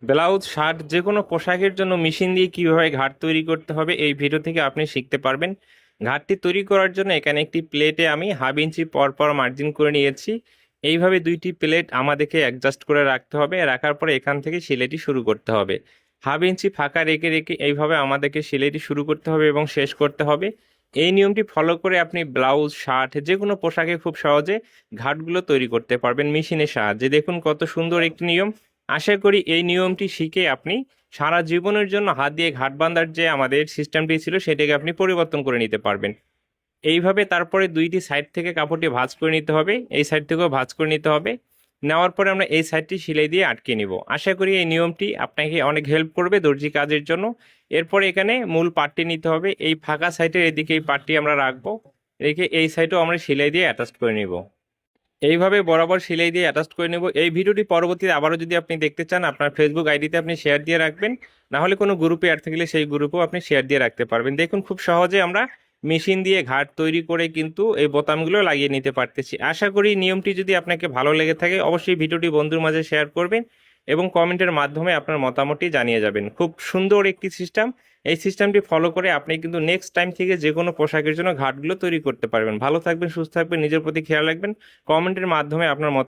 Blouse, shirt যে কোনো পোশাকের জন্য মেশিন দিয়ে কিভাবে ঘাট তৈরি করতে হবে এই ভিডিও থেকে আপনি শিখতে পারবেন। ঘাটটি তৈরি করার জন্য এখানে একটি প্লেটে আমি হাফ ইঞ্চি পর পর মার্জিন করে নিয়েছি। এইভাবে দুইটি প্লেট আমাদেরকে অ্যাডজাস্ট করে রাখতে হবে, রাখার পরে এখান থেকে সেলাইটি শুরু করতে হবে। হাফ ইঞ্চি ফাঁকা রেখে রেখে এইভাবে আমাদেরকে সেলাইটি শুরু করতে হবে এবং শেষ করতে হবে। এই নিয়মটি ফলো করে আপনি ব্লাউজ, শার্ট যে কোনো পোশাকে খুব সহজে ঘাটগুলো তৈরি করতে পারবেন মেশিনের সাহায্যে। দেখুন কত সুন্দর একটি নিয়ম। আশা করি এই নিয়মটি শিখে আপনি সারা জীবনের জন্য হাত দিয়ে ঘাট বাঁধার যে আমাদের সিস্টেমটি ছিল সেটাকে আপনি পরিবর্তন করে নিতে পারবেন। এইভাবে তারপরে দুইটি সাইড থেকে কাপড়টি ভাঁজ করে নিতে হবে, এই সাইড থেকেও ভাঁজ করে নিতে হবে। নেওয়ার পরে আমরা এই সাইডটি সেলাই দিয়ে আটকে নিব। আশা করি এই নিয়মটি আপনাকে অনেক হেল্প করবে দর্জি কাজের জন্য। এরপরে এখানে মূল পার্টটি নিতে হবে, এই ফাঁকা সাইডের এদিকে এই পার্টটি আমরা রাখবো, রেখে এই সাইডও আমরা সেলাই দিয়ে অ্যাটাচ করে নিব। এইভাবে বরাবর সেলাই দিয়ে অ্যাটাচ করে নেব। এই ভিডিওটি পরবর্তীতে আবারও যদি আপনি দেখতে চান আপনার ফেসবুক আইডিতে আপনি শেয়ার দিয়ে রাখবেন, না হলে কোনো গ্রুপে অ্যাড থাকলে সেই গ্রুপেও আপনি শেয়ার দিয়ে রাখতে পারবেন। দেখুন খুব সহজে আমরা মেশিন দিয়ে ঘাট তৈরি করে কিন্তু এই বোতামগুলো লাগিয়ে নিতে পারতেছি। আশা করি নিয়মটি যদি আপনাকে ভালো লেগে থাকে অবশ্যই ভিডিওটি বন্ধুর মাঝে শেয়ার করবেন এবং কমেন্টের মাধ্যমে আপনার মতামতটি জানিয়ে যাবেন। খুব সুন্দর একটি সিস্টেম। এই সিস্টেমটি ফলো করে আপনি কিন্তু নেক্সট টাইম থেকে যে কোনো পোশাকের জন্য ঘাটগুলো তৈরি করতে পারবেন। ভালো থাকবেন, সুস্থ থাকবেন, নিজের প্রতি খেয়াল রাখবেন। কমেন্টের মাধ্যমে আপনার মত